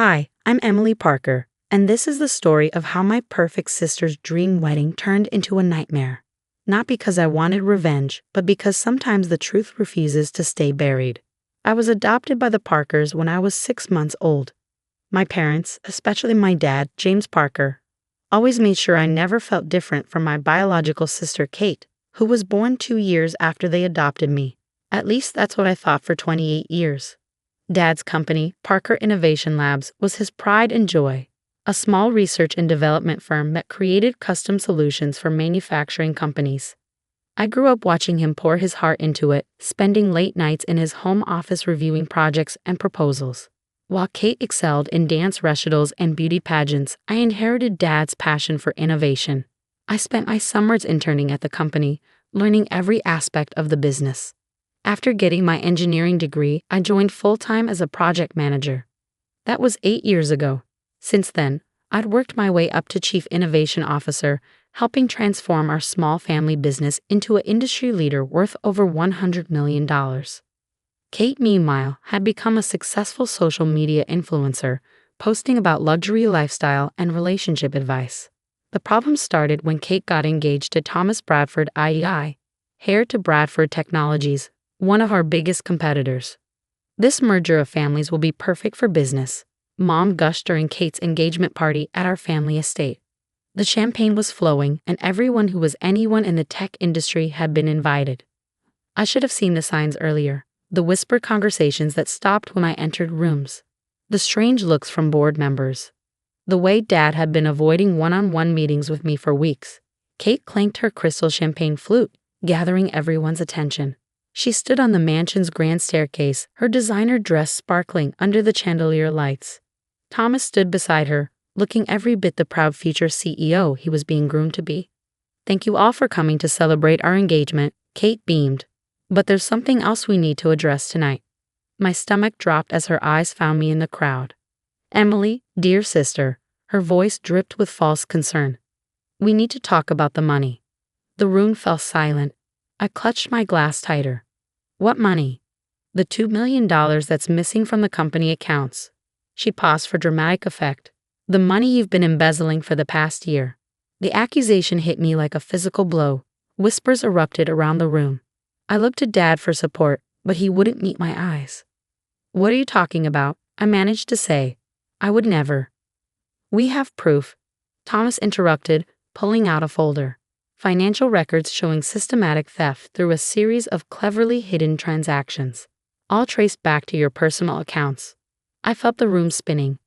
Hi, I'm Emily Parker, and this is the story of how my perfect sister's dream wedding turned into a nightmare. Not because I wanted revenge, but because sometimes the truth refuses to stay buried. I was adopted by the Parkers when I was 6 months old. My parents, especially my dad, James Parker, always made sure I never felt different from my biological sister Kate, who was born 2 years after they adopted me. At least that's what I thought for 28 years. Dad's company, Parker Innovation Labs, was his pride and joy, a small research and development firm that created custom solutions for manufacturing companies. I grew up watching him pour his heart into it, spending late nights in his home office reviewing projects and proposals. While Kate excelled in dance recitals and beauty pageants, I inherited Dad's passion for innovation. I spent my summers interning at the company, learning every aspect of the business. After getting my engineering degree, I joined full-time as a project manager. That was 8 years ago. Since then, I'd worked my way up to Chief Innovation Officer, helping transform our small family business into an industry leader worth over $100 million. Kate, meanwhile, had become a successful social media influencer, posting about luxury lifestyle and relationship advice. The problem started when Kate got engaged to Thomas Bradford IEI, heir to Bradford Technologies, one of our biggest competitors. This merger of families will be perfect for business, Mom gushed during Kate's engagement party at our family estate. The champagne was flowing, and everyone who was anyone in the tech industry had been invited. I should have seen the signs earlier, the whispered conversations that stopped when I entered rooms, the strange looks from board members, the way Dad had been avoiding one-on-one meetings with me for weeks. Kate clanked her crystal champagne flute, gathering everyone's attention. She stood on the mansion's grand staircase, her designer dress sparkling under the chandelier lights. Thomas stood beside her, looking every bit the proud future CEO he was being groomed to be. "Thank you all for coming to celebrate our engagement," Kate beamed. "But there's something else we need to address tonight." My stomach dropped as her eyes found me in the crowd. "Emily, dear sister," her voice dripped with false concern. "We need to talk about the money." The room fell silent. I clutched my glass tighter. "What money?" "The $2 million that's missing from the company accounts." She paused for dramatic effect. "The money you've been embezzling for the past year." The accusation hit me like a physical blow. Whispers erupted around the room. I looked to Dad for support, but he wouldn't meet my eyes. "What are you talking about?" I managed to say. "I would never." "We have proof," Thomas interrupted, pulling out a folder. Financial records showing systematic theft through a series of cleverly hidden transactions, all traced back to your personal accounts. I felt the room spinning.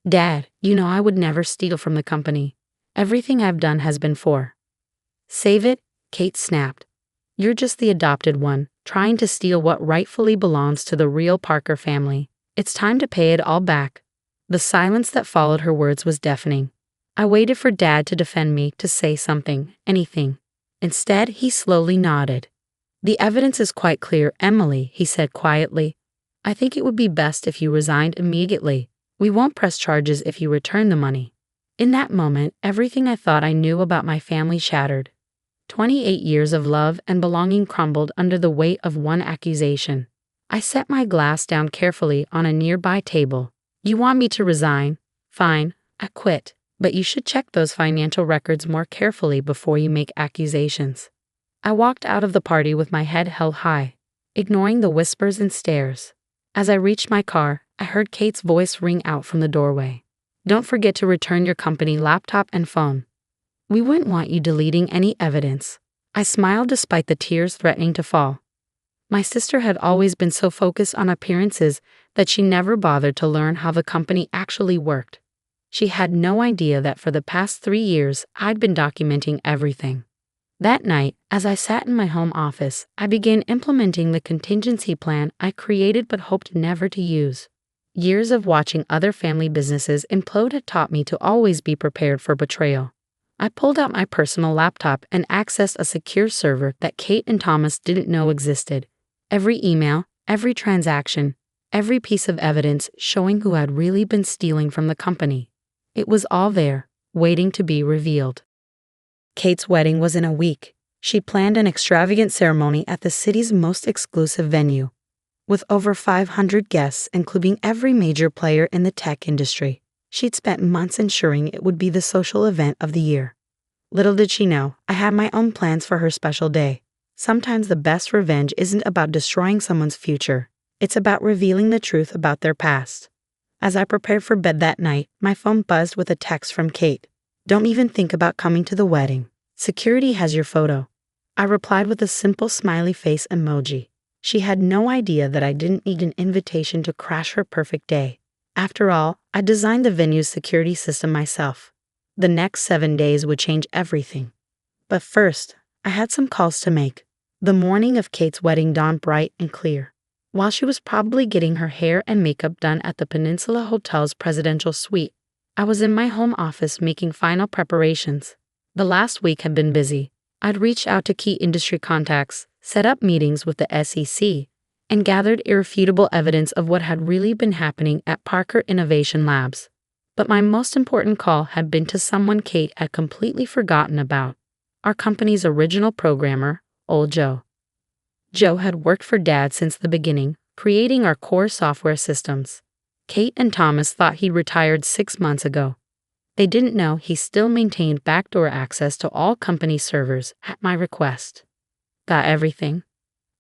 "Dad, you know I would never steal from the company. Everything I've done has been for." "Save it," Kate snapped. "You're just the adopted one, trying to steal what rightfully belongs to the real Parker family. It's time to pay it all back." The silence that followed her words was deafening. I waited for Dad to defend me, to say something, anything. Instead, he slowly nodded. "The evidence is quite clear, Emily," he said quietly. "I think it would be best if you resigned immediately. We won't press charges if you return the money." In that moment, everything I thought I knew about my family shattered. 28 years of love and belonging crumbled under the weight of one accusation. I set my glass down carefully on a nearby table. "You want me to resign? Fine, I quit. But you should check those financial records more carefully before you make accusations." I walked out of the party with my head held high, ignoring the whispers and stares. As I reached my car, I heard Kate's voice ring out from the doorway. "Don't forget to return your company laptop and phone. We wouldn't want you deleting any evidence." I smiled despite the tears threatening to fall. My sister had always been so focused on appearances that she never bothered to learn how the company actually worked. She had no idea that for the past 3 years, I'd been documenting everything. That night, as I sat in my home office, I began implementing the contingency plan I created but hoped never to use. Years of watching other family businesses implode had taught me to always be prepared for betrayal. I pulled out my personal laptop and accessed a secure server that Kate and Thomas didn't know existed. Every email, every transaction, every piece of evidence showing who had really been stealing from the company. It was all there, waiting to be revealed. Kate's wedding was in a week. She planned an extravagant ceremony at the city's most exclusive venue. with over 500 guests, including every major player in the tech industry. She'd spent months ensuring it would be the social event of the year. Little did she know, I had my own plans for her special day. Sometimes the best revenge isn't about destroying someone's future. It's about revealing the truth about their past. As I prepared for bed that night, my phone buzzed with a text from Kate. Don't even think about coming to the wedding. Security has your photo. I replied with a simple smiley face emoji. She had no idea that I didn't need an invitation to crash her perfect day. After all, I designed the venue's security system myself. The next 7 days would change everything. But first, I had some calls to make. The morning of Kate's wedding dawned bright and clear. While she was probably getting her hair and makeup done at the Peninsula Hotel's presidential suite, I was in my home office making final preparations. The last week had been busy. I'd reached out to key industry contacts, set up meetings with the SEC, and gathered irrefutable evidence of what had really been happening at Parker Innovation Labs. But my most important call had been to someone Kate had completely forgotten about, our company's original programmer, old Joe. Joe had worked for Dad since the beginning, creating our core software systems. Kate and Thomas thought he retired 6 months ago. They didn't know he still maintained backdoor access to all company servers at my request. Got everything?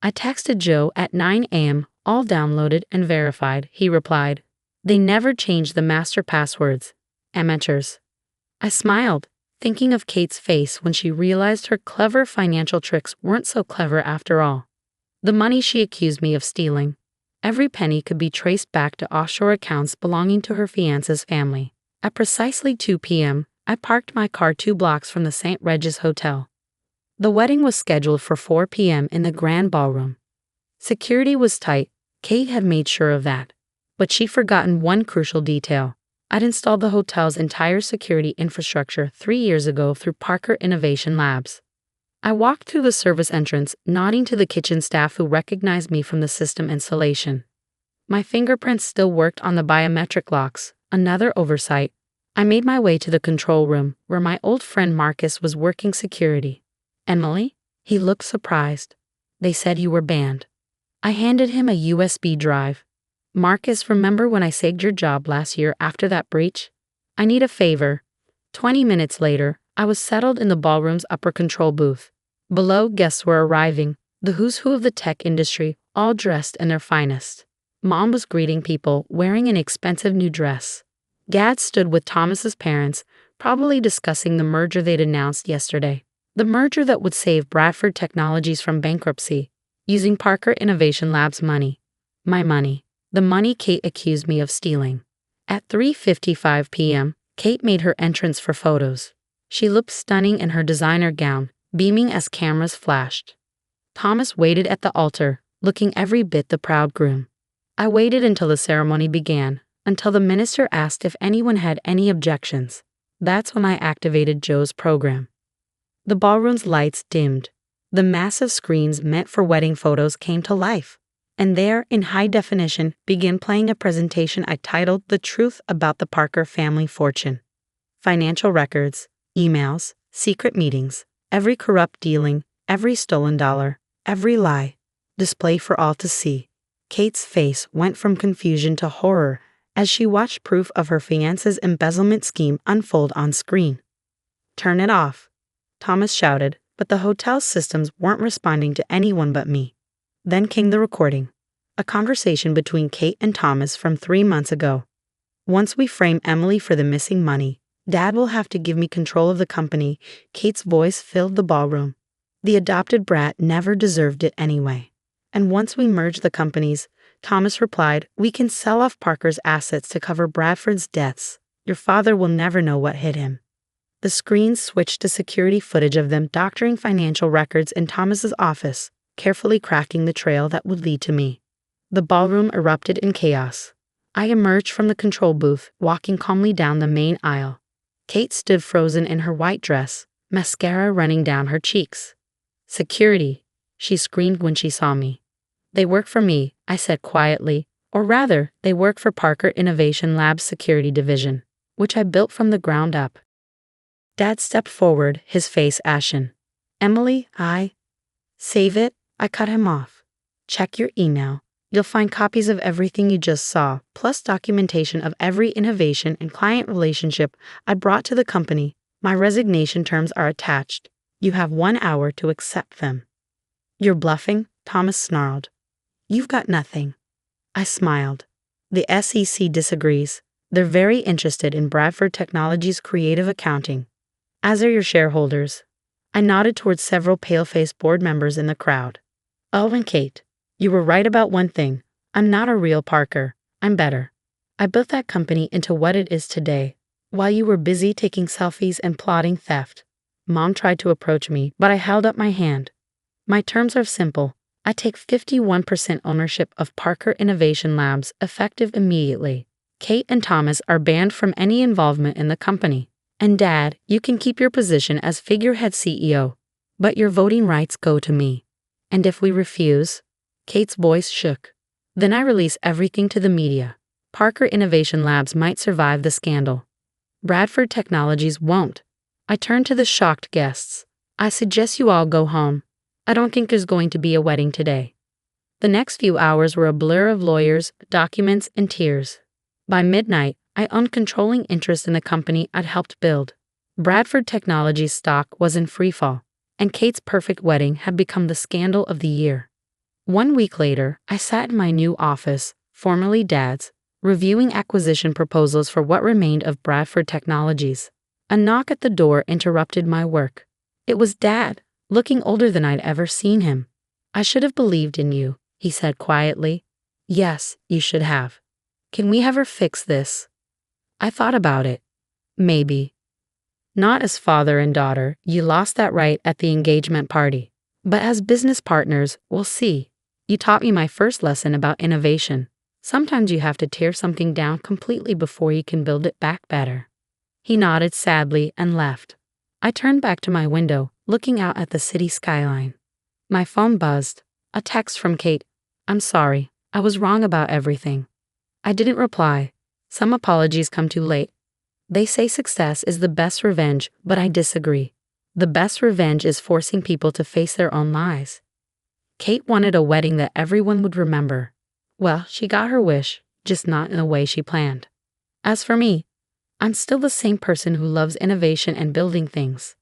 I texted Joe at 9 a.m., all downloaded and verified, he replied. They never changed the master passwords. Amateurs. I smiled, thinking of Kate's face when she realized her clever financial tricks weren't so clever after all. The money she accused me of stealing, every penny could be traced back to offshore accounts belonging to her fiance's family. At precisely 2 p.m., I parked my car 2 blocks from the St. Regis Hotel. The wedding was scheduled for 4 p.m. in the Grand Ballroom. Security was tight. Kate had made sure of that. But she'd forgotten one crucial detail. I'd installed the hotel's entire security infrastructure 3 years ago through Parker Innovation Labs. I walked through the service entrance, nodding to the kitchen staff who recognized me from the system installation. My fingerprints still worked on the biometric locks, another oversight. I made my way to the control room, where my old friend Marcus was working security. Emily? He looked surprised. They said you were banned. I handed him a USB drive. Marcus, remember when I saved your job last year after that breach? I need a favor. 20 minutes later, I was settled in the ballroom's upper control booth. Below, guests were arriving, the who's who of the tech industry, all dressed in their finest. Mom was greeting people, wearing an expensive new dress. Dad stood with Thomas's parents, probably discussing the merger they'd announced yesterday. The merger that would save Bradford Technologies from bankruptcy, using Parker Innovation Labs' money. My money. The money Kate accused me of stealing. At 3:55 p.m., Kate made her entrance for photos. She looked stunning in her designer gown, beaming as cameras flashed. Thomas waited at the altar, looking every bit the proud groom. I waited until the ceremony began, until the minister asked if anyone had any objections. That's when I activated Joe's program. The ballroom's lights dimmed. The massive screens meant for wedding photos came to life. And there, in high definition, began playing a presentation I titled The Truth About the Parker Family Fortune. Financial records, emails, secret meetings, every corrupt dealing, every stolen dollar, every lie, displayed for all to see. Kate's face went from confusion to horror as she watched proof of her fiance's embezzlement scheme unfold on screen. Turn it off, Thomas shouted, but the hotel's systems weren't responding to anyone but me. Then came the recording, a conversation between Kate and Thomas from 3 months ago. Once we frame Emily for the missing money, Dad will have to give me control of the company. Kate's voice filled the ballroom. The adopted brat never deserved it anyway. And once we merge the companies, Thomas replied, we can sell off Parker's assets to cover Bradford's debts. Your father will never know what hit him. The screens switched to security footage of them doctoring financial records in Thomas's office, carefully crafting the trail that would lead to me. The ballroom erupted in chaos. I emerged from the control booth, walking calmly down the main aisle. Kate stood frozen in her white dress, mascara running down her cheeks. Security, she screamed when she saw me. They work for me, I said quietly, or rather, they work for Parker Innovation Labs Security Division, which I built from the ground up. Dad stepped forward, his face ashen. Emily, Save it. I cut him off. Check your email. You'll find copies of everything you just saw, plus documentation of every innovation and client relationship I brought to the company. My resignation terms are attached. You have 1 hour to accept them." "You're bluffing," Thomas snarled. "You've got nothing." I smiled. "The SEC disagrees. They're very interested in Bradford Technologies' creative accounting, as are your shareholders." I nodded towards several pale-faced board members in the crowd. "Oh, and Kate, you were right about one thing. I'm not a real Parker. I'm better. I built that company into what it is today, while you were busy taking selfies and plotting theft." Mom tried to approach me, but I held up my hand. "My terms are simple. I take 51% ownership of Parker Innovation Labs, effective immediately. Kate and Thomas are banned from any involvement in the company. And Dad, you can keep your position as figurehead CEO, but your voting rights go to me. And if we refuse?" Kate's voice shook. "Then I release everything to the media. Parker Innovation Labs might survive the scandal. Bradford Technologies won't." I turned to the shocked guests. "I suggest you all go home. I don't think there's going to be a wedding today." The next few hours were a blur of lawyers, documents, and tears. By midnight, I owned controlling interest in the company I'd helped build. Bradford Technologies stock was in freefall, and Kate's perfect wedding had become the scandal of the year. 1 week later, I sat in my new office, formerly Dad's, reviewing acquisition proposals for what remained of Bradford Technologies. A knock at the door interrupted my work. It was Dad, looking older than I'd ever seen him. "I should have believed in you," he said quietly. "Yes, you should have. Can we ever fix this?" I thought about it. Maybe. Not as father and daughter, you lost that right at the engagement party. But as business partners, we'll see. You taught me my first lesson about innovation. Sometimes you have to tear something down completely before you can build it back better. He nodded sadly and left. I turned back to my window, looking out at the city skyline. My phone buzzed. A text from Kate. "I'm sorry. I was wrong about everything." I didn't reply. Some apologies come too late. They say success is the best revenge, but I disagree. The best revenge is forcing people to face their own lies. Kate wanted a wedding that everyone would remember. Well, she got her wish, just not in the way she planned. As for me, I'm still the same person who loves innovation and building things.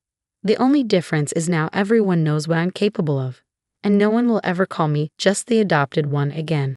The only difference is now everyone knows what I'm capable of, and no one will ever call me just the adopted one again.